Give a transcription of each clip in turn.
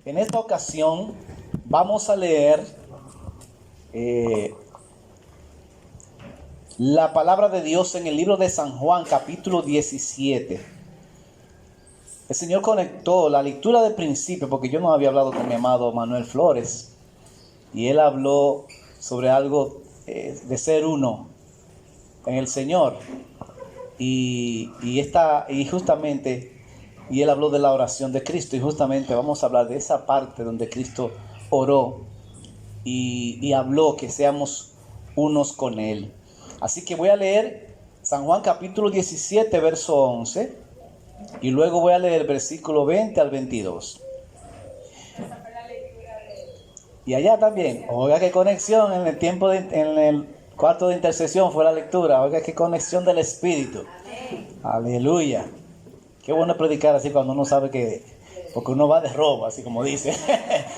En esta ocasión vamos a leer la palabra de Dios en el libro de San Juan, capítulo 17. El Señor conectó la lectura del principio, porque yo no había hablado con mi amado Manuel Flores, y él habló sobre algo de ser uno en el Señor. Y él habló de la oración de Cristo, y justamente vamos a hablar de esa parte donde Cristo oró y habló que seamos unos con Él. Así que voy a leer San Juan capítulo 17, verso 11, y luego voy a leer el versículo 20 al 22. Y allá también, oiga qué conexión en el cuarto de intercesión fue la lectura, oiga qué conexión del Espíritu. Aleluya. Qué bueno predicar así cuando uno sabe que, porque uno va de robo, así como dice.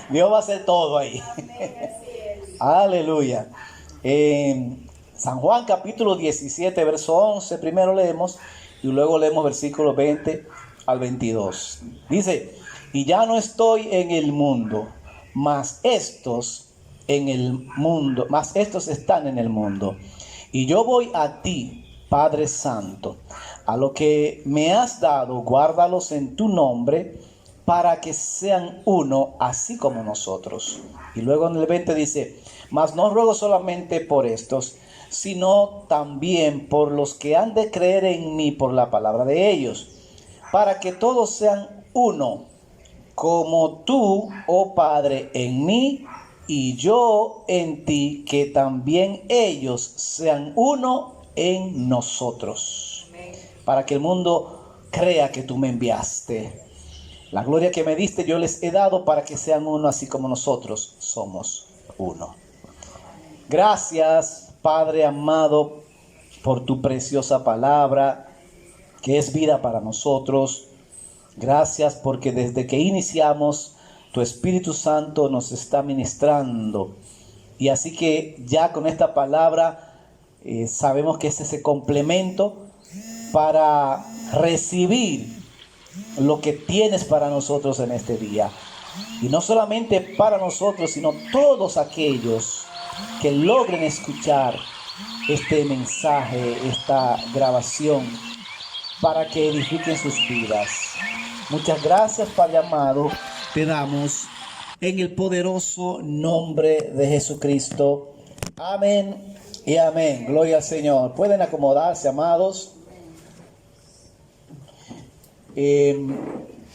Dios va a hacer todo ahí. Aleluya. San Juan capítulo 17, verso 11, primero leemos y luego leemos versículos 20 al 22. Dice, y ya no estoy en el mundo, mas estos están en el mundo. Y yo voy a ti, Padre Santo, a lo que me has dado, guárdalos en tu nombre, para que sean uno, así como nosotros. Y luego en el 20 dice, mas no ruego solamente por estos, sino también por los que han de creer en mí por la palabra de ellos, para que todos sean uno, como tú, oh Padre, en mí y yo en ti, que también ellos sean uno en nosotros, para que el mundo crea que tú me enviaste. La gloria que me diste yo les he dado para que sean uno, así como nosotros somos uno. Gracias, Padre amado, por tu preciosa palabra, que es vida para nosotros. Gracias porque desde que iniciamos, tu Espíritu Santo nos está ministrando. Y así que ya con esta palabra sabemos que es ese complemento para recibir lo que tienes para nosotros en este día. Y no solamente para nosotros, sino todos aquellos que logren escuchar este mensaje, esta grabación, para que edifiquen sus vidas. Muchas gracias, Padre amado, te damos en el poderoso nombre de Jesucristo. Amén y amén. Gloria al Señor. Pueden acomodarse, amados.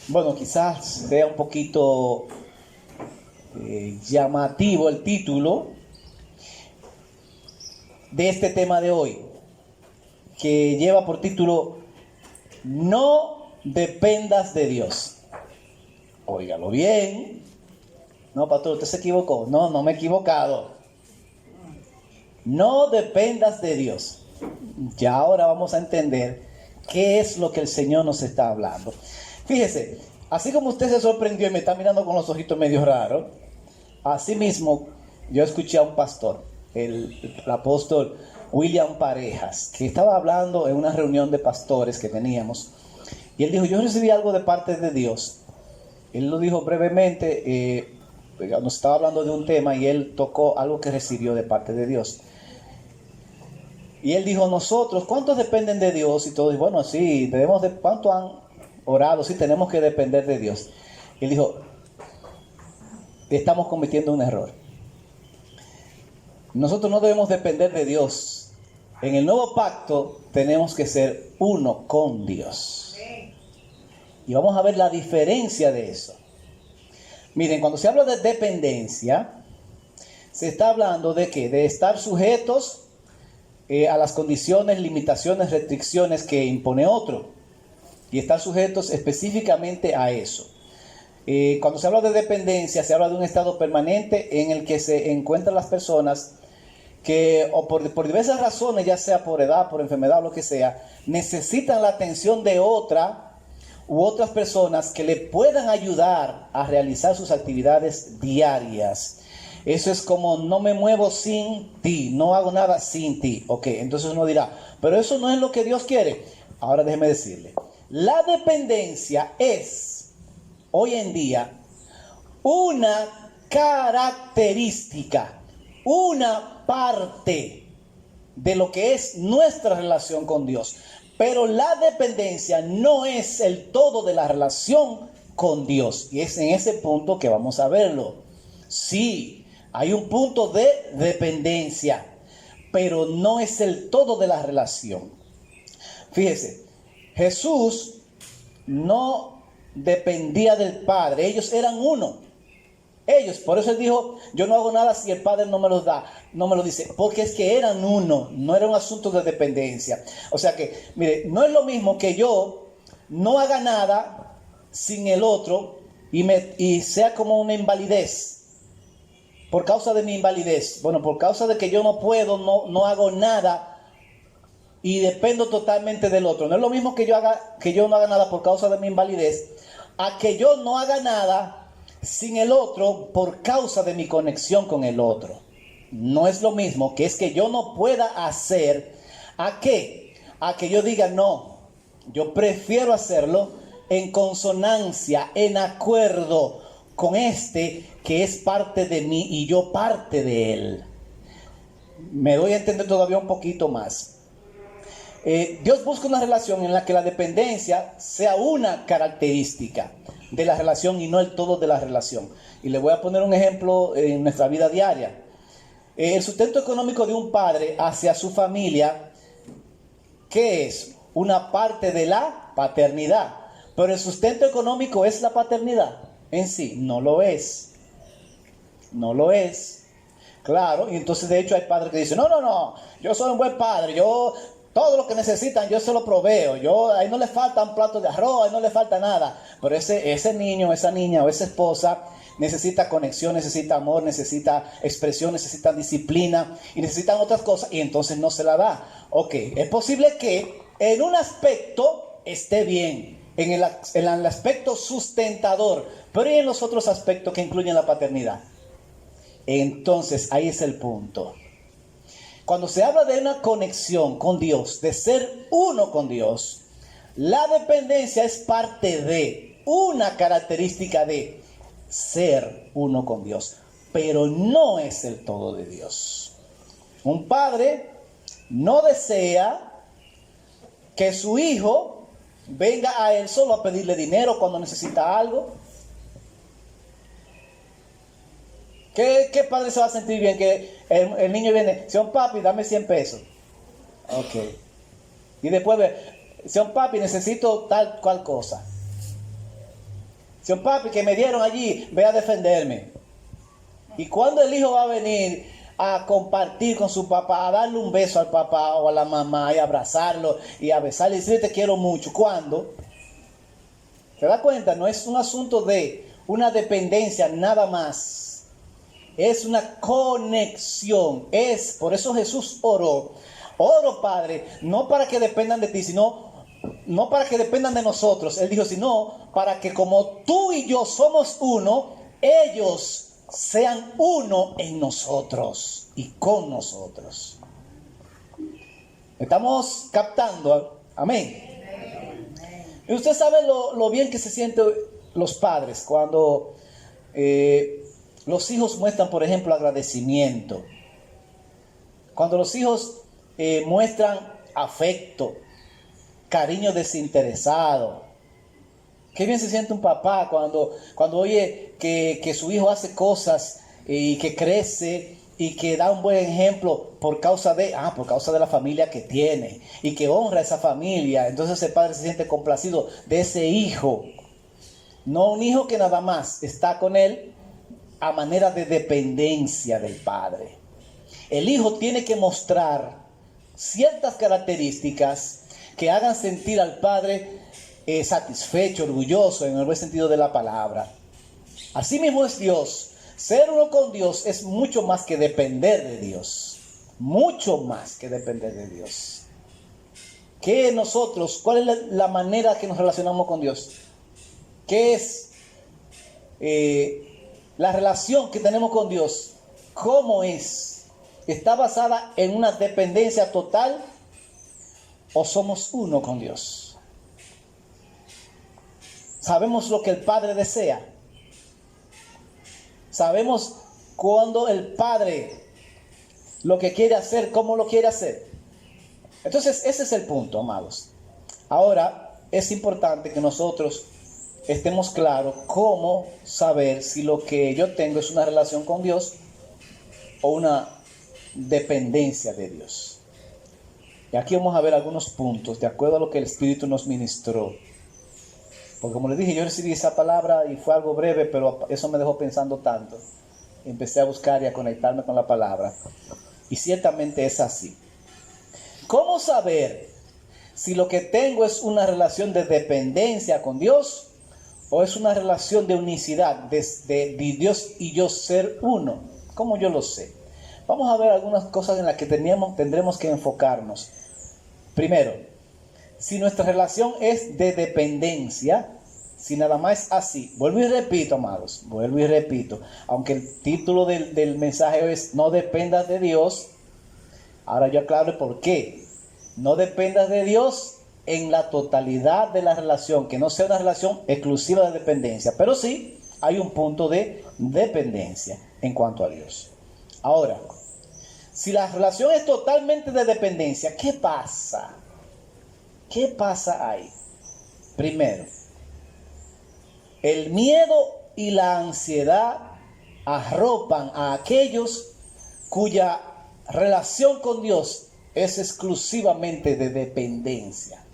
Bueno, quizás sea un poquito llamativo el título de este tema de hoy, que lleva por título No dependas de Dios. Óigalo bien. No, pastor, usted se equivocó. No me he equivocado. No dependas de Dios. Ya ahora vamos a entender qué es lo que el Señor nos está hablando. Fíjese, así como usted se sorprendió y me está mirando con los ojitos medio raros, así mismo yo escuché a un pastor, el apóstol William Parejas, que estaba hablando en una reunión de pastores que teníamos, y él dijo, yo recibí algo de parte de Dios. Él lo dijo brevemente, nos estaba hablando de un tema y él tocó algo que recibió de parte de Dios. Y él dijo, nosotros, ¿cuántos dependen de Dios? Y todos, bueno, sí, ¿cuántos han orado? Sí, tenemos que depender de Dios. Y él dijo, estamos cometiendo un error. Nosotros no debemos depender de Dios. En el nuevo pacto tenemos que ser uno con Dios. Y vamos a ver la diferencia de eso. Miren, cuando se habla de dependencia, se está hablando de ¿qué? De estar sujetos a las condiciones, limitaciones, restricciones que impone otro. Y estar sujetos específicamente a eso. Cuando se habla de dependencia, se habla de un estado permanente en el que se encuentran las personas que, o por diversas razones, ya sea por edad, por enfermedad o lo que sea, necesitan la atención de otra u otras personas que le puedan ayudar a realizar sus actividades diarias. Eso es como no me muevo sin ti, no hago nada sin ti. Ok, entonces uno dirá, pero eso no es lo que Dios quiere. Ahora déjeme decirle, la dependencia es hoy en día una característica, una parte de lo que es nuestra relación con Dios. Pero la dependencia no es el todo de la relación con Dios. Y es en ese punto que vamos a verlo. Sí, hay un punto de dependencia, pero no es el todo de la relación. Fíjese, Jesús no dependía del Padre, ellos eran uno. Ellos, por eso él dijo, yo no hago nada si el Padre no me los da, no me lo dice, porque es que eran uno, no era un asunto de dependencia. O sea que, mire, no es lo mismo que yo no haga nada sin el otro y sea como una invalidez. Por causa de mi invalidez, bueno, por causa de que yo no puedo, no hago nada y dependo totalmente del otro. No es lo mismo que yo no haga nada por causa de mi invalidez, a que yo no haga nada sin el otro por causa de mi conexión con el otro. No es lo mismo, que es que yo no pueda hacer, ¿a qué? A que yo diga no, yo prefiero hacerlo en consonancia, en acuerdo con este que es parte de mí y yo parte de él. Me doy a entender todavía un poquito más. Dios busca una relación en la que la dependencia sea una característica de la relación y no el todo de la relación. Y le voy a poner un ejemplo en nuestra vida diaria. El sustento económico de un padre hacia su familia, ¿qué es? Una parte de la paternidad. Pero el sustento económico es la paternidad en sí. No lo es. No lo es. Claro, y entonces de hecho hay padres que dicen, no, yo soy un buen padre, yo todo lo que necesitan yo se lo proveo, ahí no le falta un plato de arroz, ahí no le falta nada. Pero ese niño, esa niña o esa esposa necesita conexión, necesita amor, necesita expresión, necesita disciplina y necesitan otras cosas y entonces no se la da. Ok, es posible que en un aspecto esté bien, en el aspecto sustentador, pero ¿y en los otros aspectos que incluyen la paternidad? Entonces ahí es el punto. Cuando se habla de una conexión con Dios, de ser uno con Dios, la dependencia es parte de una característica de ser uno con Dios, pero no es el todo de Dios. Un padre no desea que su hijo venga a él solo a pedirle dinero cuando necesita algo. ¿Qué padre se va a sentir bien que el niño viene, señor papi, dame 100 pesos? Ok. Y después ve, señor papi, necesito tal cual cosa. Señor papi, que me dieron allí, ve a defenderme. Y cuando el hijo va a venir a compartir con su papá, a darle un beso al papá o a la mamá y abrazarlo y a besarle y decirle te quiero mucho, ¿cuándo? ¿Se da cuenta? No es un asunto de una dependencia nada más. Es una conexión. Por eso Jesús oró. Oro, Padre, no para que dependan de ti, sino no para que dependan de nosotros. Él dijo, sino para que como tú y yo somos uno, ellos sean uno en nosotros y con nosotros. Estamos captando. Amén. Y usted sabe lo bien que se sienten los padres cuando los hijos muestran, por ejemplo, agradecimiento. Cuando los hijos muestran afecto, cariño desinteresado. Qué bien se siente un papá cuando oye que su hijo hace cosas y que crece y que da un buen ejemplo por causa de la familia que tiene y que honra a esa familia. Entonces el padre se siente complacido de ese hijo. No un hijo que nada más está con él a manera de dependencia del padre. El hijo tiene que mostrar ciertas características que hagan sentir al padre satisfecho, orgulloso, en el buen sentido de la palabra. Así mismo es Dios. Ser uno con Dios es mucho más que depender de Dios. Mucho más que depender de Dios. ¿Cuál es la manera que nos relacionamos con Dios? ¿Qué es la relación que tenemos con Dios? ¿Cómo es? ¿Está basada en una dependencia total o somos uno con Dios? ¿Sabemos lo que el Padre desea? Sabemos cuando el Padre lo que quiere hacer, cómo lo quiere hacer. Entonces, ese es el punto, amados. Ahora, es importante que nosotros estemos claros cómo saber si lo que yo tengo es una relación con Dios o una dependencia de Dios. Y aquí vamos a ver algunos puntos de acuerdo a lo que el Espíritu nos ministró. Porque como les dije, yo recibí esa palabra y fue algo breve, pero eso me dejó pensando tanto. Empecé a buscar y a conectarme con la palabra. Y ciertamente es así. ¿Cómo saber si lo que tengo es una relación de dependencia con Dios o es una relación de unicidad, de Dios y yo ser uno? ¿Cómo yo lo sé? Vamos a ver algunas cosas en las que tendremos que enfocarnos. Primero, si nuestra relación es de dependencia, si nada más es así, vuelvo y repito, amados, aunque el título del mensaje es no dependas de Dios, ahora yo aclaro por qué. No dependas de Dios en la totalidad de la relación, que no sea una relación exclusiva de dependencia, pero sí hay un punto de dependencia en cuanto a Dios. Ahora, si la relación es totalmente de dependencia, ¿qué pasa? ¿Qué pasa ahí? Primero, el miedo y la ansiedad arropan a aquellos cuya relación con Dios es exclusivamente de dependencia,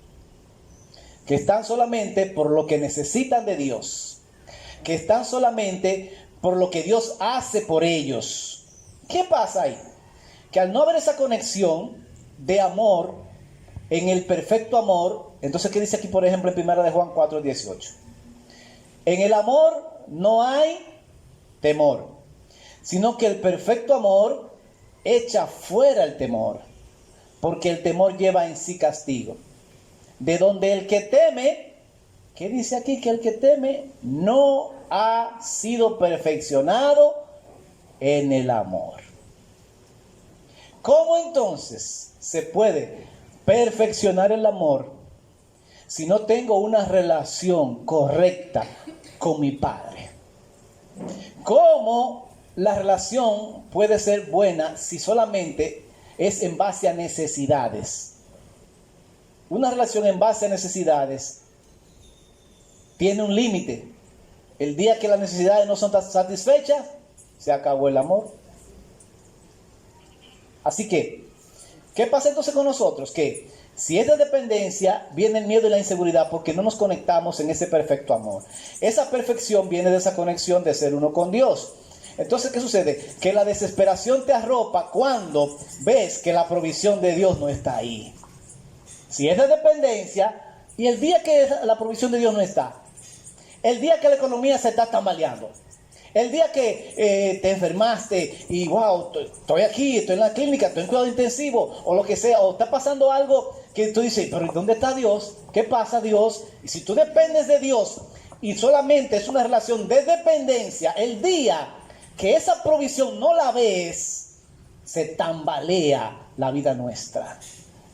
que están solamente por lo que necesitan de Dios, que están solamente por lo que Dios hace por ellos. ¿Qué pasa ahí? Que al no haber esa conexión de amor, en el perfecto amor, entonces ¿qué dice aquí por ejemplo en 1 de Juan 4:18? En el amor no hay temor, sino que el perfecto amor echa fuera el temor, porque el temor lleva en sí castigo. De donde el que teme, ¿qué dice aquí? Que el que teme no ha sido perfeccionado en el amor. ¿Cómo entonces se puede perfeccionar el amor si no tengo una relación correcta con mi Padre? ¿Cómo la relación puede ser buena si solamente es en base a necesidades? Una relación en base a necesidades tiene un límite. El día que las necesidades no son satisfechas, se acabó el amor. Así que, ¿qué pasa entonces con nosotros? Que si es de dependencia, viene el miedo y la inseguridad porque no nos conectamos en ese perfecto amor. Esa perfección viene de esa conexión de ser uno con Dios. Entonces, ¿qué sucede? Que la desesperación te arropa cuando ves que la provisión de Dios no está ahí. Si es de dependencia, y el día que la provisión de Dios no está, el día que la economía se está tambaleando, el día que te enfermaste y wow, estoy aquí, estoy en la clínica, estoy en cuidado intensivo, o lo que sea, o está pasando algo que tú dices, pero ¿dónde está Dios? ¿Qué pasa, Dios? Y si tú dependes de Dios y solamente es una relación de dependencia, el día que esa provisión no la ves, se tambalea la vida nuestra.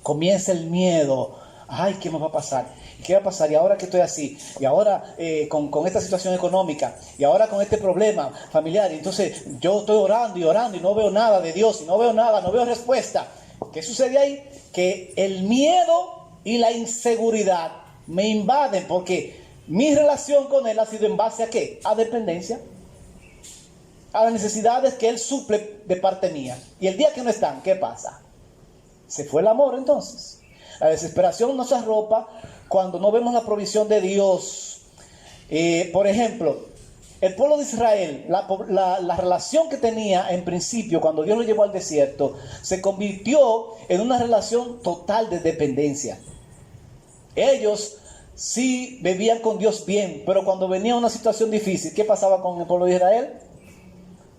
Comienza el miedo. Ay, ¿qué me va a pasar? ¿Qué va a pasar? Y ahora que estoy así, y ahora con esta situación económica, y ahora con este problema familiar, y entonces yo estoy orando y no veo nada de Dios, y no veo nada, no veo respuesta. ¿Qué sucede ahí? Que el miedo y la inseguridad me invaden, porque mi relación con Él ha sido en base a ¿qué? A dependencia, a las necesidades que Él suple de parte mía. Y el día que no están, ¿qué pasa? Se fue el amor entonces. La desesperación nos arropa cuando no vemos la provisión de Dios. Por ejemplo, el pueblo de Israel, la relación que tenía en principio cuando Dios lo llevó al desierto, se convirtió en una relación total de dependencia. Ellos sí vivían con Dios bien, pero cuando venía una situación difícil, ¿qué pasaba con el pueblo de Israel?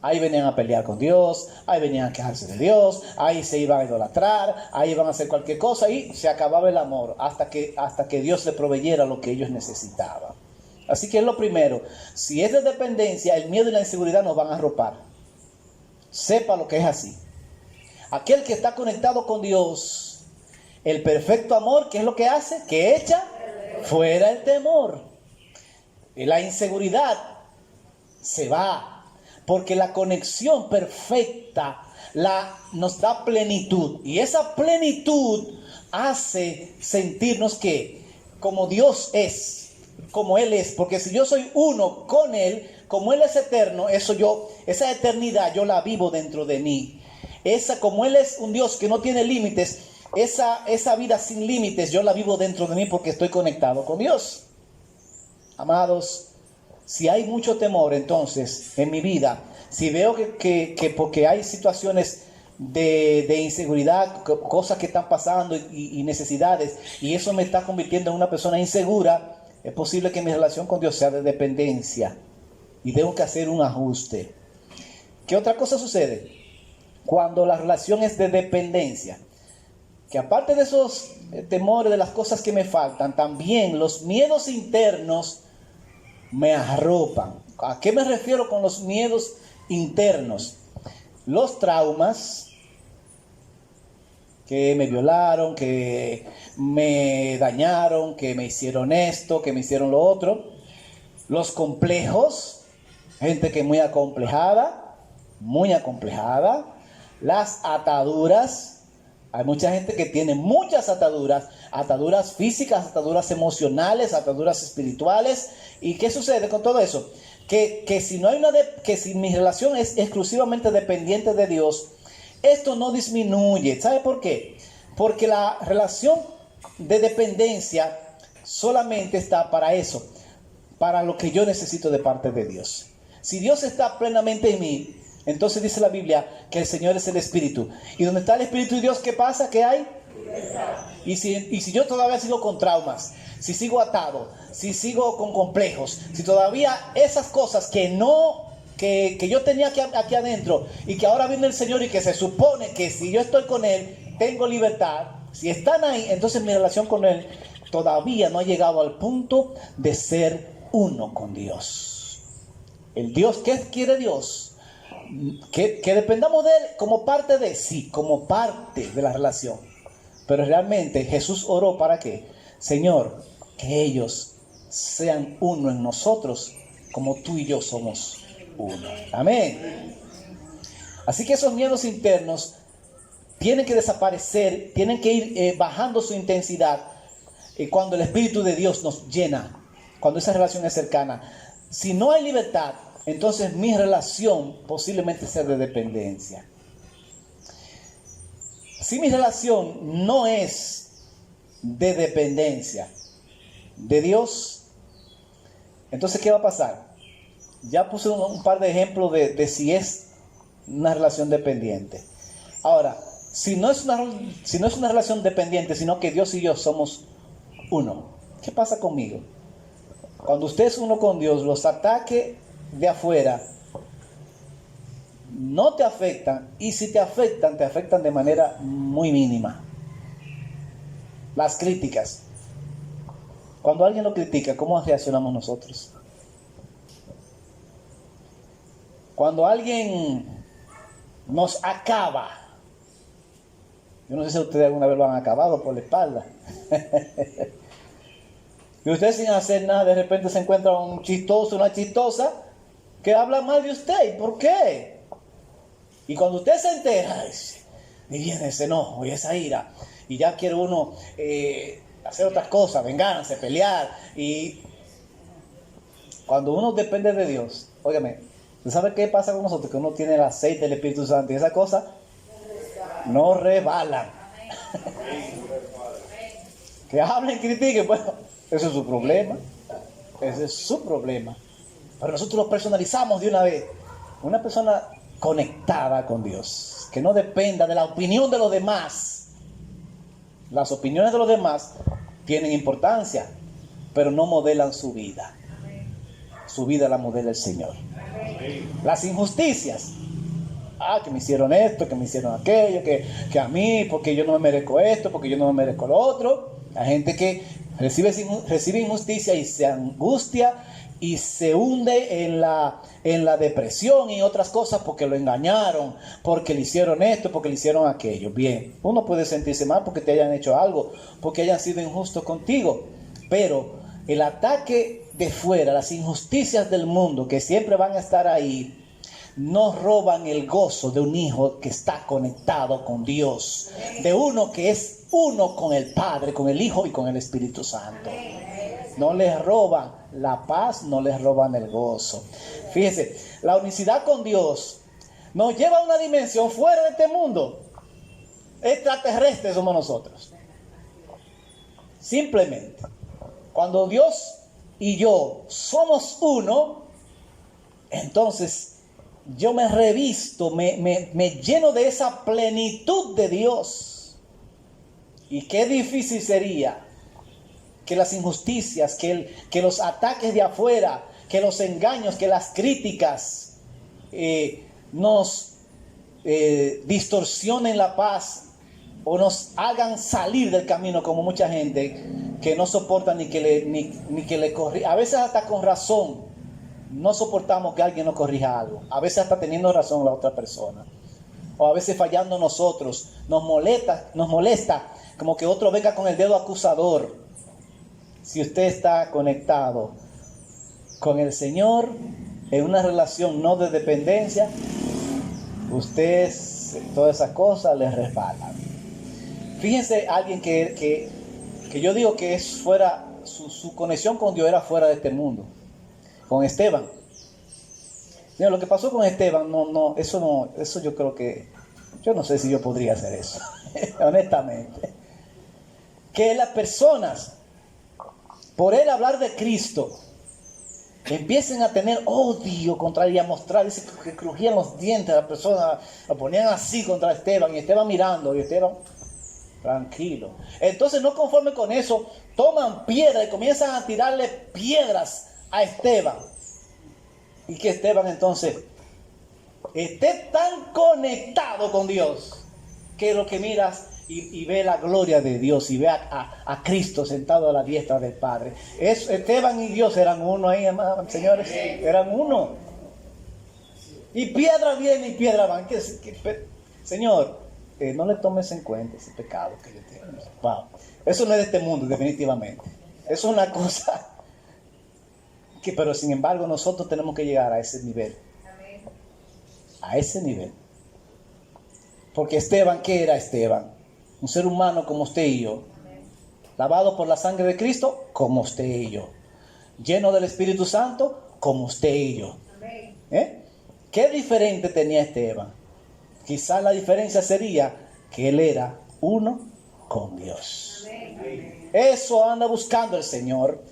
Ahí venían a pelear con Dios, ahí venían a quejarse de Dios, ahí se iban a idolatrar, ahí iban a hacer cualquier cosa y se acababa el amor hasta que Dios le proveyera lo que ellos necesitaban. Así que es lo primero, si es de dependencia, el miedo y la inseguridad nos van a arropar. Sepa lo que es así. Aquel que está conectado con Dios, el perfecto amor, ¿qué es lo que hace? Que echa fuera el temor. Y la inseguridad se va. Porque la conexión perfecta nos da plenitud. Y esa plenitud hace sentirnos que como Dios es, como Él es. Porque si yo soy uno con Él, como Él es eterno, esa eternidad yo la vivo dentro de mí. Como Él es un Dios que no tiene límites, esa vida sin límites yo la vivo dentro de mí porque estoy conectado con Dios. Amados, si hay mucho temor entonces en mi vida, si veo que porque hay situaciones de inseguridad, cosas que están pasando y necesidades, y eso me está convirtiendo en una persona insegura, es posible que mi relación con Dios sea de dependencia y tengo que hacer un ajuste. ¿Qué otra cosa sucede? Cuando la relación es de dependencia, que aparte de esos temores, de las cosas que me faltan, también los miedos internos me arropan. ¿A qué me refiero con los miedos internos? Los traumas, que me violaron, que me dañaron, que me hicieron esto, que me hicieron lo otro. Los complejos, gente que es muy acomplejada. Las ataduras, hay mucha gente que tiene muchas ataduras físicas, ataduras emocionales, ataduras espirituales. ¿Y qué sucede con todo eso? Que si mi relación es exclusivamente dependiente de Dios, esto no disminuye. ¿Sabe por qué? Porque la relación de dependencia solamente está para eso, para lo que yo necesito de parte de Dios. Si Dios está plenamente en mí, entonces dice la Biblia que el Señor es el Espíritu. Y donde está el Espíritu de Dios, ¿qué pasa? ¿Qué hay? Y si yo todavía sigo con traumas, si sigo atado, si sigo con complejos, si todavía esas cosas que yo tenía aquí adentro y que ahora viene el Señor y que se supone que si yo estoy con Él tengo libertad, si están ahí, entonces mi relación con Él todavía no ha llegado al punto de ser uno con Dios. El Dios, ¿qué quiere Dios? Que dependamos de Él como parte como parte de la relación. Pero realmente Jesús oró ¿para qué? Señor, que ellos sean uno en nosotros como tú y yo somos uno. Amén. Así que esos miedos internos tienen que desaparecer, tienen que ir bajando su intensidad cuando el Espíritu de Dios nos llena, cuando esa relación es cercana. Si no hay libertad, entonces mi relación posiblemente sea de dependencia. Si mi relación no es de dependencia de Dios, entonces ¿qué va a pasar? Ya puse un par de ejemplos de si es una relación dependiente. Ahora, si no es una relación dependiente, sino que Dios y yo somos uno, ¿qué pasa conmigo? Cuando usted es uno con Dios, los ataques de afuera no te afectan, y si te afectan de manera muy mínima. Las críticas. Cuando alguien lo critica, ¿cómo reaccionamos nosotros? Cuando alguien nos acaba, yo no sé si ustedes alguna vez lo han acabado por la espalda. Y usted sin hacer nada, de repente se encuentra un chistoso, una chistosa, que habla mal de usted. ¿Por qué? Y cuando usted se entera, y viene ese enojo y esa ira, y ya quiere uno hacer otras cosas, vengarse, pelear. Y cuando uno depende de Dios, óigame, ¿usted sabe qué pasa con nosotros? Que uno tiene el aceite del Espíritu Santo y esa cosa no rebalan. Que hablen, critiquen, bueno, ese es su problema. Ese es su problema. Pero nosotros lo personalizamos de una vez. Una persona conectada con Dios, que no dependa de la opinión de los demás. Las opiniones de los demás tienen importancia, pero no modelan su vida. Su vida la modela el Señor. Las injusticias. Que me hicieron esto, que me hicieron aquello, que a mí, porque yo no me merezco esto, porque yo no me merezco lo otro. Hay gente que recibe injusticia y se angustia y se hunde en la depresión y otras cosas porque lo engañaron, porque le hicieron esto, porque le hicieron aquello. Bien, uno puede sentirse mal porque te hayan hecho algo, porque hayan sido injustos contigo, pero el ataque de fuera, las injusticias del mundo que siempre van a estar ahí, no roban el gozo de un hijo que está conectado con Dios, de uno que es uno con el Padre, con el Hijo y con el Espíritu Santo. No les roban la paz, no les roban el gozo. Fíjese, la unicidad con Dios nos lleva a una dimensión fuera de este mundo. Extraterrestres somos nosotros. Simplemente, cuando Dios y yo somos uno, entonces yo me revisto, me lleno de esa plenitud de Dios. Y qué difícil sería que las injusticias, que los ataques de afuera, que los engaños, que las críticas nos distorsionen la paz o nos hagan salir del camino, como mucha gente que no soporta ni que le corrija. A veces hasta con razón no soportamos que alguien nos corrija algo. A veces hasta teniendo razón la otra persona. O a veces fallando nosotros. Nos molesta como que otro venga con el dedo acusador. Si usted está conectado con el Señor en una relación no de dependencia, usted todas esas cosas le resbalan. Fíjense, alguien que yo digo que es fuera, su conexión con Dios era fuera de este mundo, con Esteban. Mira, lo que pasó con Esteban, eso yo creo que, yo no sé si yo podría hacer eso, honestamente. Que las personas, por él hablar de Cristo, empiecen a tener odio contra él y a mostrar, dice que crujían los dientes a la persona, lo ponían así contra Esteban, y Esteban mirando, y Esteban tranquilo. Entonces, no conforme con eso, toman piedra y comienzan a tirarle piedras a Esteban. Y que Esteban entonces esté tan conectado con Dios que lo que miras y ve la gloria de Dios y ve a Cristo sentado a la diestra del Padre. Esteban y Dios eran uno ahí, hermanos, señores, eran uno. Y piedra viene y piedra van. Señor, no le tomes en cuenta ese pecado que yo tengo. Wow. Eso no es de este mundo, definitivamente. Eso es una cosa pero sin embargo nosotros tenemos que llegar a ese nivel. A ese nivel. Porque Esteban, ¿qué era Esteban? Un ser humano como usted y yo. Lavado por la sangre de Cristo, como usted y yo. Lleno del Espíritu Santo, como usted y yo. ¿Qué diferente tenía Esteban? Quizás la diferencia sería que él era uno con Dios. Eso anda buscando el Señor.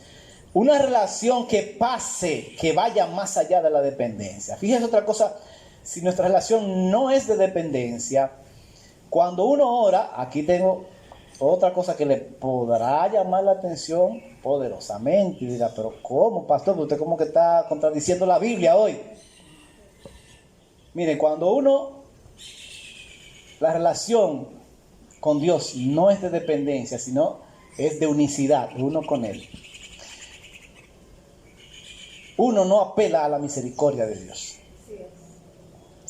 Una relación que pase, que vaya más allá de la dependencia. Fíjense otra cosa, si nuestra relación no es de dependencia, cuando uno ora, aquí tengo otra cosa que le podrá llamar la atención poderosamente. Y dirá, pero ¿cómo, pastor? Usted como que está contradiciendo la Biblia hoy. Miren, cuando la relación con Dios no es de dependencia, sino es de unicidad, uno con Él. Uno no apela a la misericordia de Dios.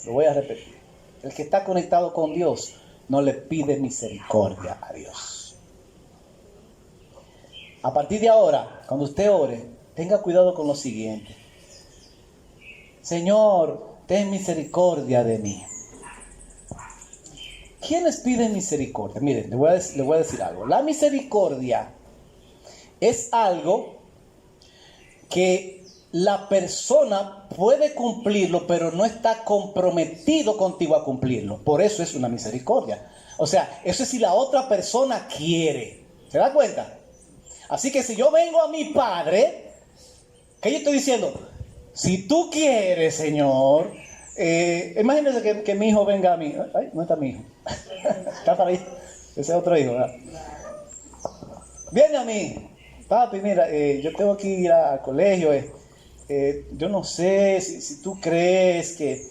Lo voy a repetir. El que está conectado con Dios no le pide misericordia a Dios. A partir de ahora, cuando usted ore, tenga cuidado con lo siguiente. Señor, ten misericordia de mí. ¿Quiénes piden misericordia? Miren, le voy a decir algo. La misericordia es algo que la persona puede cumplirlo, pero no está comprometido contigo a cumplirlo. Por eso es una misericordia. O sea, eso es si la otra persona quiere. ¿Se da cuenta? Así que si yo vengo a mi padre, ¿qué yo estoy diciendo? Si tú quieres, Señor, imagínese que mi hijo venga a mí. Ay, no está mi hijo. Está para ahí. Ese es otro hijo, ¿verdad? Viene a mí. Papi, mira, yo tengo que ir al colegio. Yo no sé si tú crees que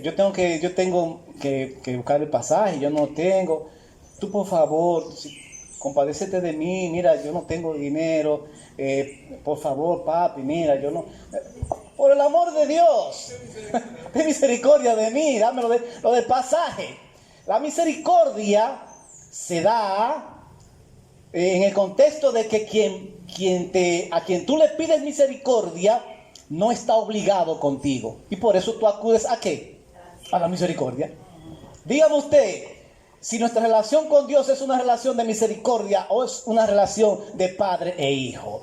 yo tengo que buscar el pasaje, yo no tengo. Tú, por favor, compadécete de mí. Mira, yo no tengo dinero. Por favor, papi, mira, yo no. Por el amor de Dios, ten misericordia de mí, dame lo del pasaje. La misericordia se da en el contexto de que a quien tú le pides misericordia, no está obligado contigo. Y por eso tú acudes ¿a qué? A la misericordia. Dígame usted, si nuestra relación con Dios es una relación de misericordia o es una relación de padre e hijo.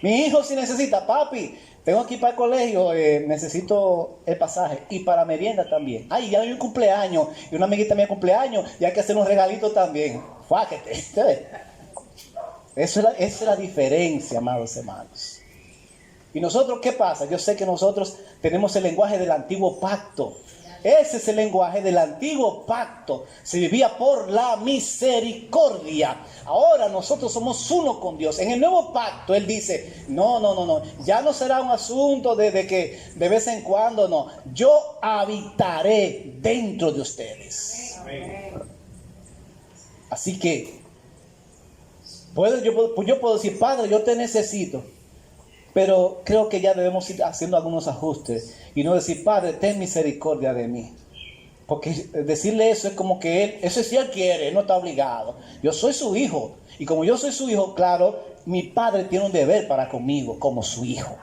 Mi hijo si necesita, papi, tengo que ir para el colegio, necesito el pasaje. Y para merienda también. Ay, ya hay un cumpleaños y una amiguita mía cumpleaños y hay que hacer un regalito también. Fáquete. Esa es la diferencia, amados hermanos. ¿Y nosotros qué pasa? Yo sé que nosotros tenemos el lenguaje del antiguo pacto. Ese es el lenguaje del antiguo pacto. Se vivía por la misericordia. Ahora nosotros somos uno con Dios. En el nuevo pacto Él dice, no. Ya no será un asunto de que de vez en cuando, no. Yo habitaré dentro de ustedes. Así que, yo puedo decir, Padre, yo te necesito. Pero creo que ya debemos ir haciendo algunos ajustes y no decir, Padre, ten misericordia de mí. Porque decirle eso es como que Él, eso sí Él quiere, Él no está obligado. Yo soy su hijo. Y como yo soy su hijo, claro, mi Padre tiene un deber para conmigo como su hijo.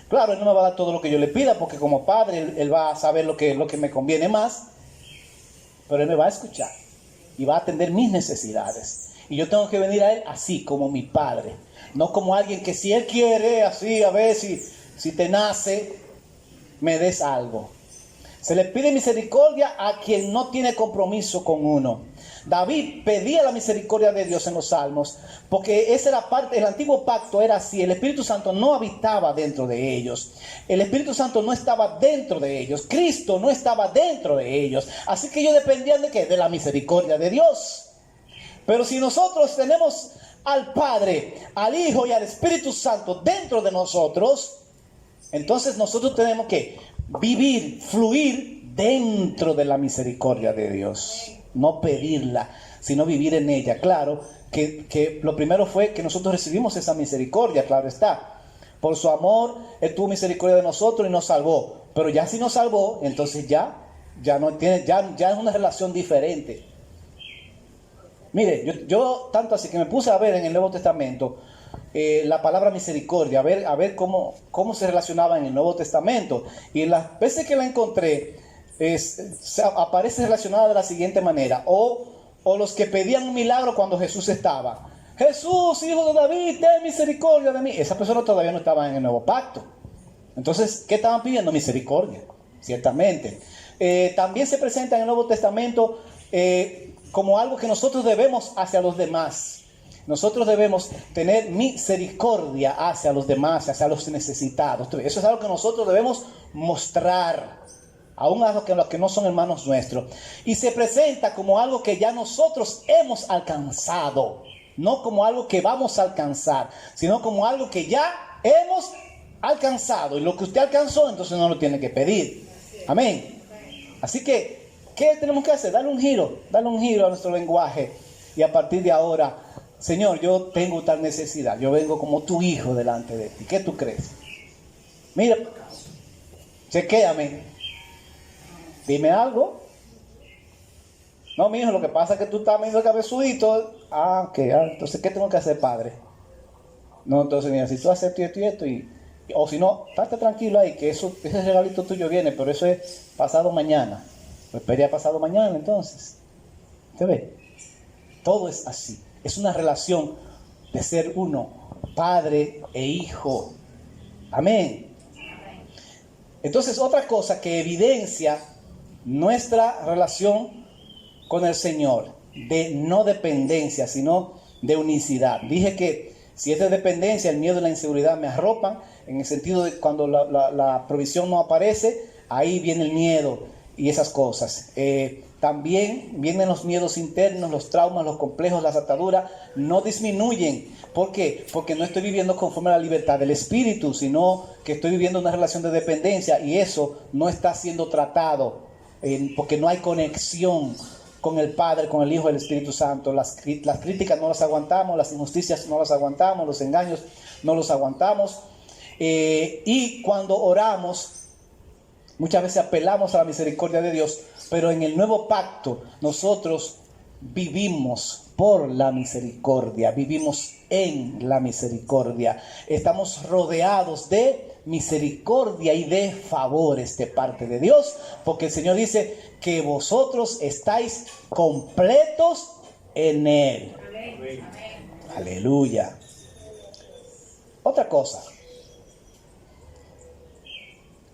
Claro, Él no me va a dar todo lo que yo le pida, porque como Padre, Él va a saber lo que me conviene más. Pero Él me va a escuchar y va a atender mis necesidades. Y yo tengo que venir a Él así, como mi Padre. No como alguien que si Él quiere, así, a ver si te nace, me des algo. Se le pide misericordia a quien no tiene compromiso con uno. David pedía la misericordia de Dios en los Salmos, porque esa era parte, el antiguo pacto era así. El Espíritu Santo no habitaba dentro de ellos. El Espíritu Santo no estaba dentro de ellos. Cristo no estaba dentro de ellos. Así que ellos dependían ¿de qué? De la misericordia de Dios. Pero si nosotros tenemos al Padre, al Hijo y al Espíritu Santo dentro de nosotros, entonces nosotros tenemos que vivir, fluir dentro de la misericordia de Dios. No pedirla, sino vivir en ella. Claro que lo primero fue que nosotros recibimos esa misericordia, claro está. Por su amor, Él tuvo misericordia de nosotros y nos salvó. Pero ya si nos salvó, entonces ya es una relación diferente. Mire, yo tanto así que me puse a ver en el Nuevo Testamento la palabra misericordia, a ver cómo se relacionaba en el Nuevo Testamento. Y las veces que la encontré, aparece relacionada de la siguiente manera. O los que pedían un milagro cuando Jesús estaba. Jesús, hijo de David, ten misericordia de mí. Esa persona todavía no estaba en el Nuevo Pacto. Entonces, ¿qué estaban pidiendo? Misericordia, ciertamente. También se presenta en el Nuevo Testamento como algo que nosotros debemos hacia los demás. Nosotros debemos tener misericordia hacia los demás, hacia los necesitados. Eso es algo que nosotros debemos mostrar, aún a los que no son hermanos nuestros. Y se presenta como algo que ya nosotros hemos alcanzado. No como algo que vamos a alcanzar, sino como algo que ya hemos alcanzado. Y lo que usted alcanzó, entonces no lo tiene que pedir. Amén. Así que, ¿qué tenemos que hacer? Darle un giro a nuestro lenguaje. Y a partir de ahora, Señor, yo tengo tal necesidad. Yo vengo como tu hijo delante de ti. ¿Qué tú crees? Mira, chequéame. Dime algo. No, mi hijo, lo que pasa es que tú estás medio cabezudito. Ok, entonces, ¿qué tengo que hacer, Padre? No, entonces, mira, si tú haces esto y o si no, estate tranquilo ahí, que ese regalito tuyo viene, pero eso es pasado mañana. Pues espere a pasado mañana, entonces. ¿Usted ve? Todo es así. Es una relación de ser uno, padre e hijo. Amén. Entonces, otra cosa que evidencia nuestra relación con el Señor, de no dependencia, sino de unicidad. Dije que si es de dependencia, el miedo y la inseguridad me arropan, en el sentido de cuando la provisión no aparece, ahí viene el miedo y esas cosas. También vienen los miedos internos, los traumas, los complejos, las ataduras, no disminuyen. ¿Por qué? Porque no estoy viviendo conforme a la libertad del espíritu, sino que estoy viviendo una relación de dependencia y eso no está siendo tratado, porque no hay conexión con el Padre, con el Hijo y el Espíritu Santo. Las críticas no las aguantamos, las injusticias no las aguantamos, los engaños no los aguantamos. Y cuando oramos, muchas veces apelamos a la misericordia de Dios, pero en el nuevo pacto nosotros vivimos por la misericordia, vivimos en la misericordia. Estamos rodeados de misericordia y de favores de parte de Dios, porque el Señor dice que vosotros estáis completos en Él. Amén. Aleluya. Otra cosa,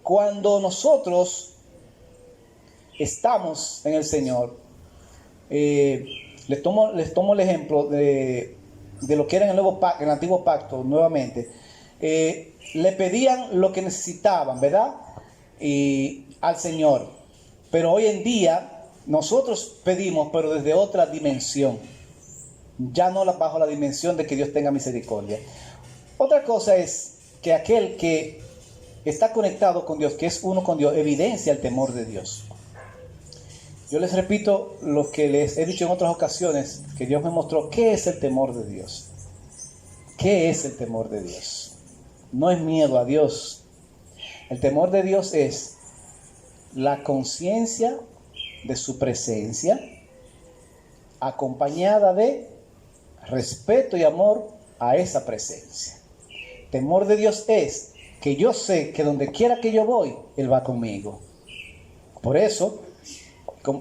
cuando nosotros estamos en el Señor, les tomo el ejemplo de lo que era en el antiguo pacto nuevamente. Le pedían lo que necesitaban, ¿verdad? Al Señor. Pero hoy en día nosotros pedimos, pero desde otra dimensión. Ya no bajo la dimensión de que Dios tenga misericordia. Otra cosa es que aquel que está conectado con Dios, que es uno con Dios, evidencia el temor de Dios. Yo les repito lo que les he dicho en otras ocasiones, que Dios me mostró qué es el temor de Dios. ¿Qué es el temor de Dios? No es miedo a Dios. El temor de Dios es la conciencia de su presencia, acompañada de respeto y amor a esa presencia. Temor de Dios es que yo sé que donde quiera que yo voy, Él va conmigo. Por eso,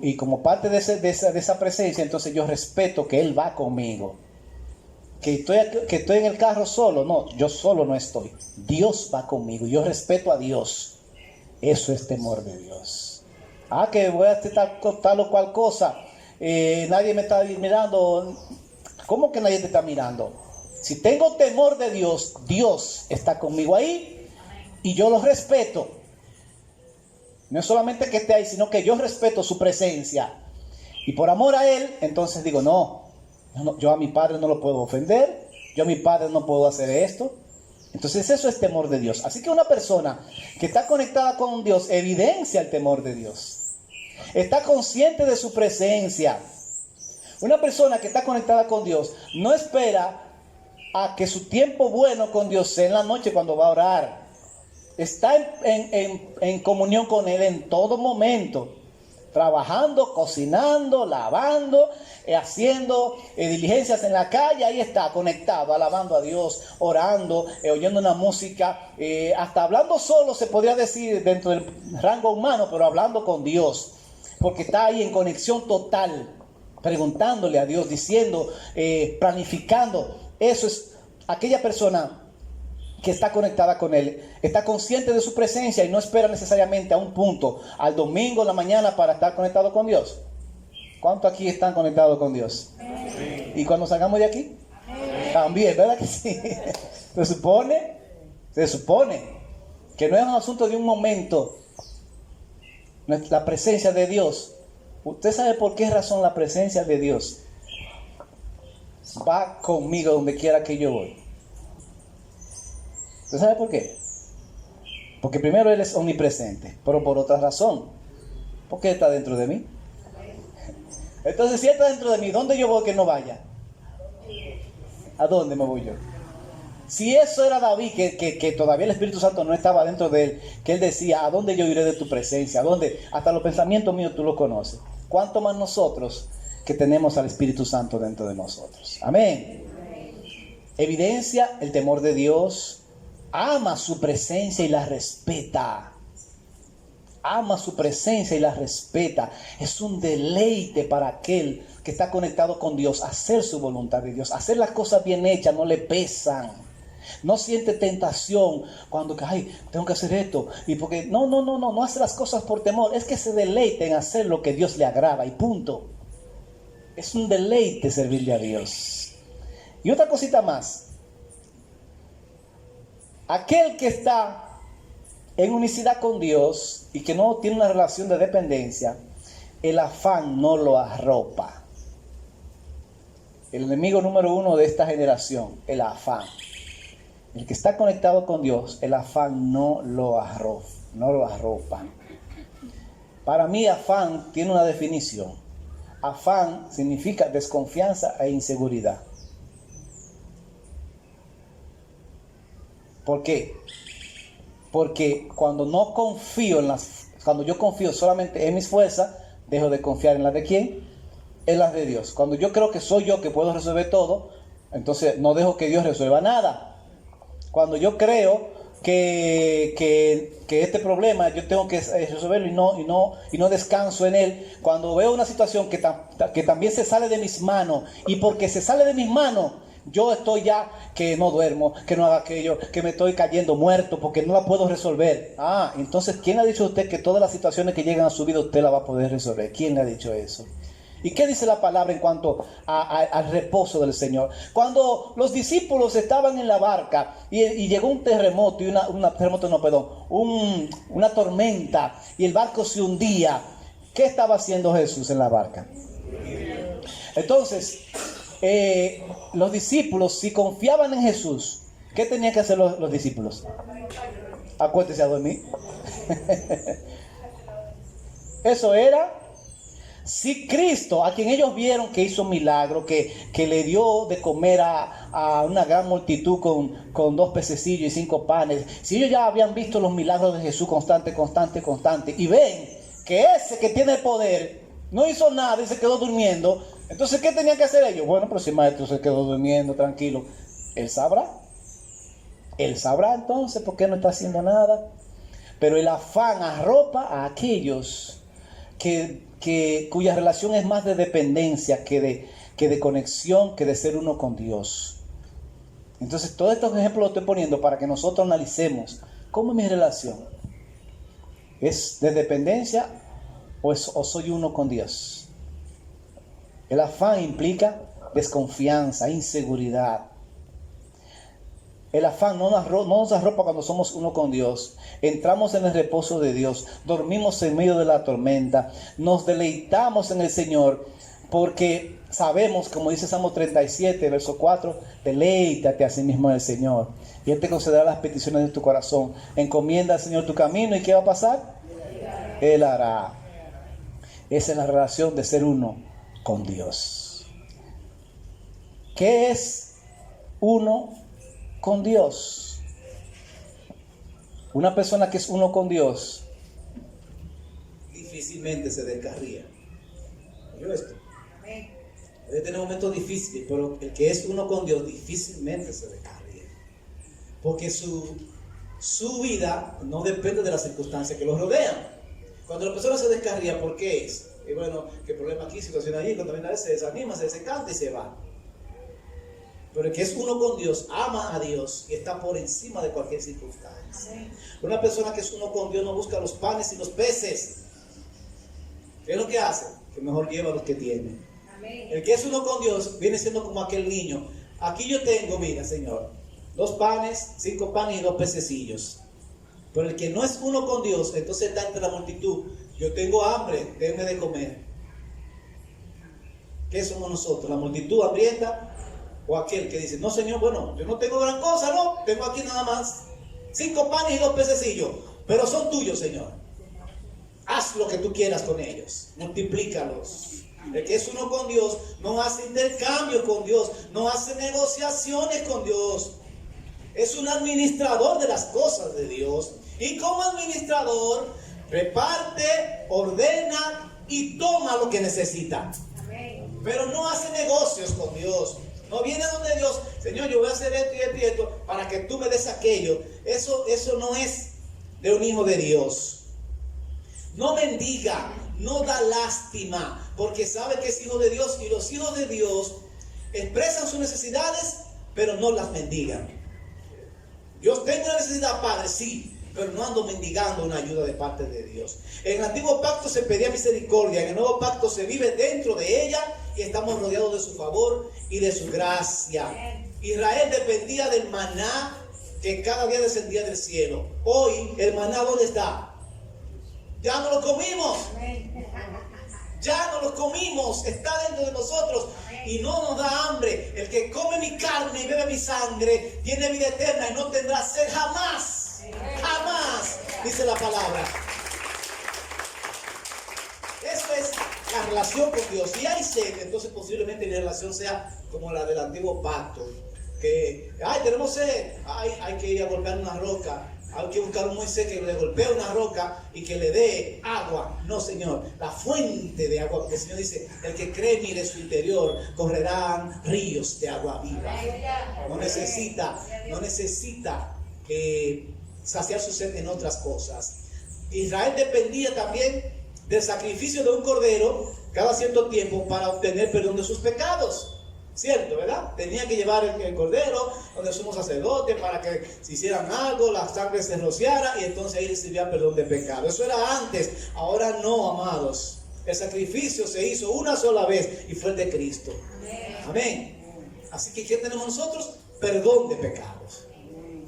y como parte de esa presencia, entonces yo respeto que Él va conmigo. Que estoy en el carro solo, no, yo solo no estoy. Dios va conmigo, yo respeto a Dios. Eso es temor de Dios. Que voy a hacer tal o cual cosa, nadie me está mirando. ¿Cómo que nadie te está mirando? Si tengo temor de Dios, Dios está conmigo ahí y yo lo respeto. No es solamente que esté ahí, sino que yo respeto su presencia. Y por amor a Él, entonces digo, no, yo a mi padre no lo puedo ofender, yo a mi padre no puedo hacer esto. Entonces eso es temor de Dios. Así que una persona que está conectada con Dios evidencia el temor de Dios. Está consciente de su presencia. Una persona que está conectada con Dios no espera a que su tiempo bueno con Dios sea en la noche cuando va a orar. Está en comunión con Él en todo momento. Trabajando, cocinando, lavando, haciendo diligencias en la calle. Ahí está, conectado, alabando a Dios, orando, oyendo una música. Hasta hablando solo se podría decir dentro del rango humano, pero hablando con Dios. Porque está ahí en conexión total. Preguntándole a Dios, diciendo, planificando. Eso es aquella persona que está conectada con Él, está consciente de su presencia y no espera necesariamente a un punto, al domingo en la mañana para estar conectado con Dios. ¿Cuántos aquí están conectados con Dios? Sí. ¿Y cuando salgamos de aquí? Sí. También, ¿verdad que sí? Se supone que no es un asunto de un momento. La presencia de Dios. ¿Usted sabe por qué razón la presencia de Dios va conmigo donde quiera que yo voy? ¿Usted sabe por qué? Porque primero Él es omnipresente, pero por otra razón. Porque Él está dentro de mí. Entonces, si Él está dentro de mí, ¿dónde yo voy que no vaya? ¿A dónde me voy yo? Si eso era David, que todavía el Espíritu Santo no estaba dentro de él, que él decía, ¿a dónde yo iré de tu presencia? ¿A dónde? Hasta los pensamientos míos tú los conoces. ¿Cuánto más nosotros que tenemos al Espíritu Santo dentro de nosotros? Amén. Evidencia el temor de Dios. Ama su presencia y la respeta. Ama su presencia y la respeta. Es un deleite para aquel que está conectado con Dios hacer su voluntad de Dios. Hacer las cosas bien hechas no le pesan. No siente tentación cuando, tengo que hacer esto. Y porque no hace las cosas por temor. Es que se deleite en hacer lo que Dios le agrada y punto. Es un deleite servirle a Dios. Y otra cosita más. Aquel que está en unicidad con Dios y que no tiene una relación de dependencia, el afán no lo arropa. El enemigo número uno de esta generación, el afán. El que está conectado con Dios, el afán no lo arropa. Para mí, afán tiene una definición. Afán significa desconfianza e inseguridad. ¿Por qué? Porque cuando yo confío solamente en mis fuerzas, dejo de confiar en las de ¿quién? en las de Dios. Cuando yo creo que soy yo que puedo resolver todo, entonces no dejo que Dios resuelva nada. Cuando yo creo que este problema yo tengo que resolverlo y no descanso en él, cuando veo una situación que también se sale de mis manos, y porque se sale de mis manos, yo estoy ya que no duermo, que no haga aquello, que me estoy cayendo muerto porque no la puedo resolver. Entonces, ¿quién le ha dicho a usted que todas las situaciones que llegan a su vida usted la va a poder resolver? ¿Quién le ha dicho eso? ¿Y qué dice la palabra en cuanto al reposo del Señor? Cuando los discípulos estaban en la barca y llegó un terremoto, una tormenta, y el barco se hundía, ¿qué estaba haciendo Jesús en la barca? Entonces, los discípulos, si confiaban en Jesús, ¿qué tenían que hacer los discípulos? Acuérdese a dormir. Eso era. Si Cristo, a quien ellos vieron que hizo un milagro, que le dio de comer a una gran multitud con 2 pececillos y 5 panes, si ellos ya habían visto los milagros de Jesús constante, y ven que ese que tiene el poder no hizo nada y se quedó durmiendo, entonces ¿qué tenían que hacer ellos? Bueno, pero si el maestro se quedó durmiendo, tranquilo, él sabrá entonces por qué no está haciendo nada. Pero el afán arropa a aquellos cuya relación es más de dependencia que de conexión, que de ser uno con Dios. Entonces, todos estos ejemplos los estoy poniendo para que nosotros analicemos cómo es mi relación. ¿Es de dependencia o soy uno con Dios? El afán implica desconfianza, inseguridad. El afán no nos arropa cuando somos uno con Dios. Entramos en el reposo de Dios. Dormimos en medio de la tormenta. Nos deleitamos en el Señor. Porque sabemos, como dice Salmo 37, verso 4, deleítate a sí mismo en el Señor, y Él te concederá las peticiones de tu corazón. Encomienda al Señor tu camino, ¿y qué va a pasar? Él hará. Esa es la relación de ser uno con Dios. ¿Qué es uno con Dios? Una persona que es uno con Dios difícilmente se descarría. ¿Oyó esto? Puede tener momentos difíciles, pero el que es uno con Dios difícilmente se descarría, porque su vida no depende de las circunstancias que los rodean. Cuando la persona se descarría, ¿por qué es? Y bueno, ¿qué problema aquí? Situación allí, cuando viene a veces se desanima, se descanta y se va. Pero el que es uno con Dios, ama a Dios y está por encima de cualquier circunstancia. Amén. Una persona que es uno con Dios no busca los panes y los peces. ¿Qué es lo que hace? Que mejor lleva los que tiene. Amén. El que es uno con Dios viene siendo como aquel niño. Aquí yo tengo, mira, Señor, 2 panes, 5 panes y 2 pececillos. Pero el que no es uno con Dios, entonces está entre la multitud. Yo tengo hambre, denme de comer. ¿Qué somos nosotros? ¿La multitud hambrienta? ¿O aquel que dice, no, Señor, bueno, yo no tengo gran cosa, no, tengo aquí nada más 5 panes y 2 pececillos, pero son tuyos, Señor. Haz lo que tú quieras con ellos, multiplícalos. El que es uno con Dios no hace intercambio con Dios, no hace negociaciones con Dios. Es un administrador de las cosas de Dios. Y como administrador, reparte, ordena y toma lo que necesita. Pero no hace negocios con Dios. No viene donde Dios, Señor, yo voy a hacer esto y esto y esto para que tú me des aquello. Eso no es de un hijo de Dios. No mendiga, no da lástima, porque sabe que es hijo de Dios, y los hijos de Dios expresan sus necesidades, pero no las mendigan. Dios tengo una necesidad, Padre, sí, pero no ando mendigando una ayuda de parte de Dios. En el antiguo pacto se pedía misericordia, en el nuevo pacto se vive dentro de ella y estamos rodeados de su favor y de su gracia. Israel dependía del maná que cada día descendía del cielo. Hoy el maná, ¿dónde está? Ya no lo comimos. Ya no lo comimos. Está dentro de nosotros y no nos da hambre. El que come mi carne y bebe mi sangre tiene vida eterna y no tendrá sed jamás. Jamás, dice la palabra. Eso es la relación con Dios. Si hay sed, entonces posiblemente mi relación sea como la del antiguo pacto. Que, tenemos sed, hay que ir a golpear una roca. Hay que buscar un Moisés que le golpee una roca y que le dé agua. No, Señor, la fuente de agua. Porque el Señor dice, el que cree en mí, de su interior correrán ríos de agua viva. No necesita saciar su sed en otras cosas. Israel dependía también del sacrificio de un cordero cada cierto tiempo para obtener perdón de sus pecados. Cierto, ¿verdad? Tenía que llevar el cordero donde el sumo sacerdote para que si hicieran algo, la sangre se rociara y entonces ahí recibían perdón de pecado. Eso era antes, ahora no, amados. El sacrificio se hizo una sola vez y fue el de Cristo. Amén. Así que ¿qué tenemos nosotros? Perdón de pecados.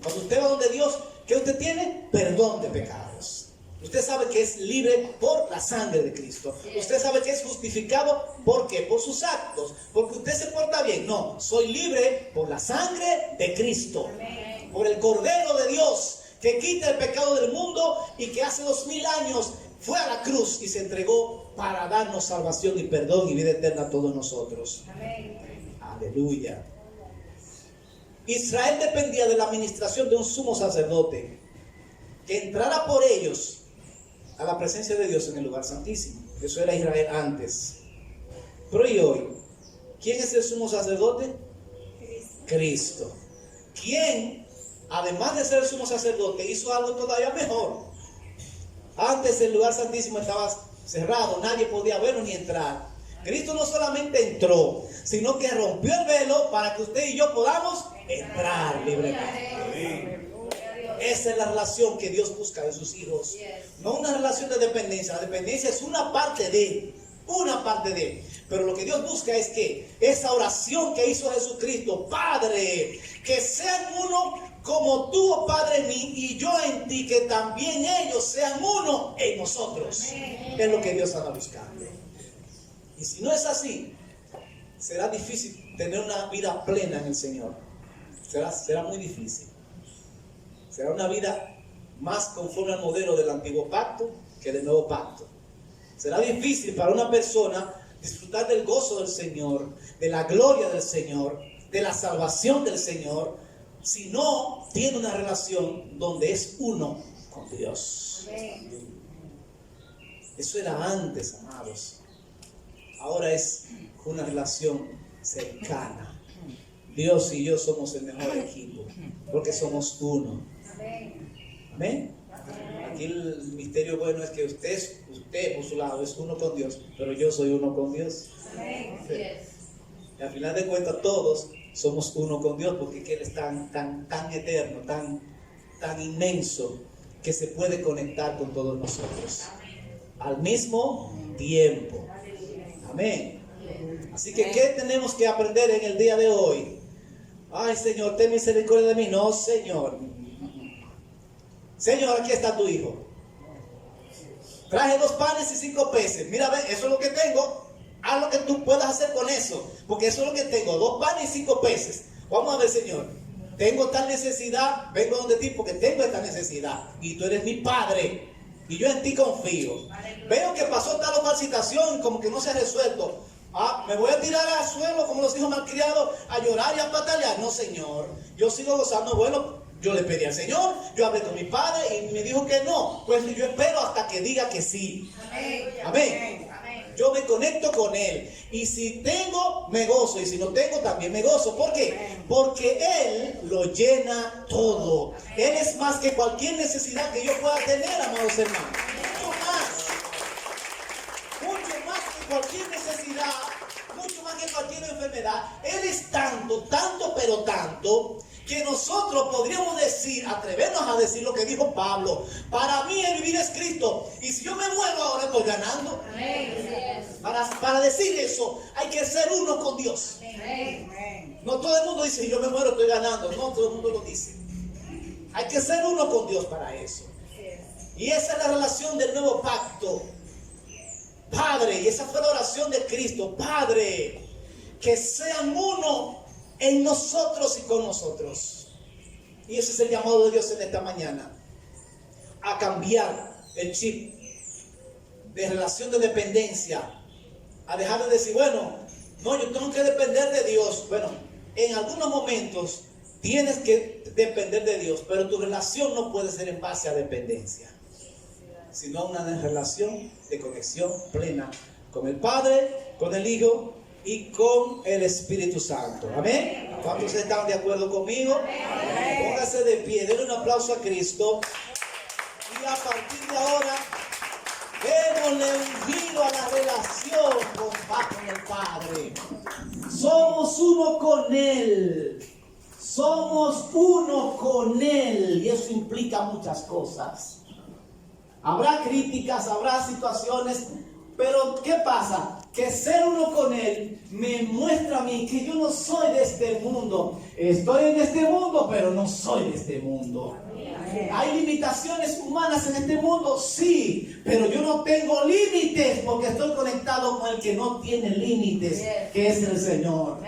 Cuando usted va donde Dios, ¿qué usted tiene? Perdón de pecados. Usted sabe que es libre por la sangre de Cristo. Usted sabe que es justificado. ¿Por qué? Por sus actos. Porque usted se porta bien. No, soy libre por la sangre de Cristo. Por el Cordero de Dios que quita el pecado del mundo y que hace 2000 años fue a la cruz y se entregó para darnos salvación y perdón y vida eterna a todos nosotros. Aleluya. Israel dependía de la administración de un sumo sacerdote que entrara por ellos a la presencia de Dios en el lugar santísimo. Eso era Israel antes. Pero ¿y hoy? ¿Quién es el sumo sacerdote? Cristo. ¿Quién, además de ser el sumo sacerdote, hizo algo todavía mejor? Antes el lugar santísimo estaba cerrado, nadie podía verlo ni entrar. Cristo no solamente entró, sino que rompió el velo para que usted y yo podamos entrar libremente. Esa es la relación que Dios busca de sus hijos. No una relación de dependencia. La dependencia es una parte de. Pero lo que Dios busca es que esa oración que hizo Jesucristo, Padre, que sean uno como tú, oh Padre, en mí y yo en ti, que también ellos sean uno en nosotros. Es lo que Dios anda buscando. Y si no es así, será difícil tener una vida plena en el Señor. Será muy difícil. Será una vida más conforme al modelo del antiguo pacto que del nuevo pacto. Será difícil para una persona disfrutar del gozo del Señor, de la gloria del Señor, de la salvación del Señor, si no tiene una relación donde es uno con Dios. Eso era antes, amados. Ahora es una relación cercana. Dios y yo somos el mejor equipo, porque somos uno. Amén. Aquí el misterio bueno es que usted por su lado es uno con Dios, pero yo soy uno con Dios. Y al final de cuentas todos somos uno con Dios, porque Él es tan eterno, tan inmenso, que se puede conectar con todos nosotros al mismo tiempo. Amén. Así que ¿qué tenemos que aprender en el día de hoy? Ay, Señor, ten misericordia de mí. No, Señor. Señor, aquí está tu hijo. Traje 2 panes y 5 peces. Mira, ve, eso es lo que tengo. Haz lo que tú puedas hacer con eso, porque eso es lo que tengo. 2 panes y 5 peces. Vamos a ver, Señor. Tengo tal necesidad. Vengo donde ti porque tengo esta necesidad. Y tú eres mi Padre. Y yo en ti confío. Veo que pasó tal o cual situación, como que no se ha resuelto. Me voy a tirar al suelo como los hijos malcriados a llorar y a patalear. No, Señor. Yo sigo gozando. Bueno, yo le pedí al Señor, yo hablé con mi padre y me dijo que no. Pues yo espero hasta que diga que sí. Amén. Yo me conecto con Él. Y si tengo, me gozo. Y si no tengo, también me gozo. ¿Por qué? Porque Él lo llena todo. Él es más que cualquier necesidad que yo pueda tener, amados hermanos. Mucho más que cualquier necesidad, mucho más que cualquier enfermedad. Él es tanto, pero tanto, que nosotros podríamos decir, atrevernos a decir lo que dijo Pablo: para mí el vivir es Cristo, y si yo me muero ahora estoy ganando. Para decir eso hay que ser uno con Dios. No todo el mundo dice, si yo me muero estoy ganando. No todo el mundo lo dice. Hay que ser uno con Dios para eso. Y esa es la relación del nuevo pacto. Padre, y esa fue la oración de Cristo: Padre, que sean uno en nosotros y con nosotros. Y ese es el llamado de Dios en esta mañana, a cambiar el chip de relación de dependencia, a dejar de decir, bueno, no, yo tengo que depender de Dios. Bueno, en algunos momentos tienes que depender de Dios, pero tu relación no puede ser en base a dependencia, sino una relación de conexión plena con el Padre, con el Hijo y con el Espíritu Santo. Amén. ¿Cuántos están de acuerdo conmigo? Amén. Póngase de pie, denle un aplauso a Cristo. Y a partir de ahora, démosle un giro a la relación con el Padre. Somos uno con Él. Somos uno con Él. Y eso implica muchas cosas. Habrá críticas, habrá situaciones. Pero ¿qué pasa? Que ser uno con Él me muestra a mí que yo no soy de este mundo. Estoy en este mundo, pero no soy de este mundo. ¿Hay limitaciones humanas en este mundo? Sí, pero yo no tengo límites porque estoy conectado con el que no tiene límites, que es el Señor.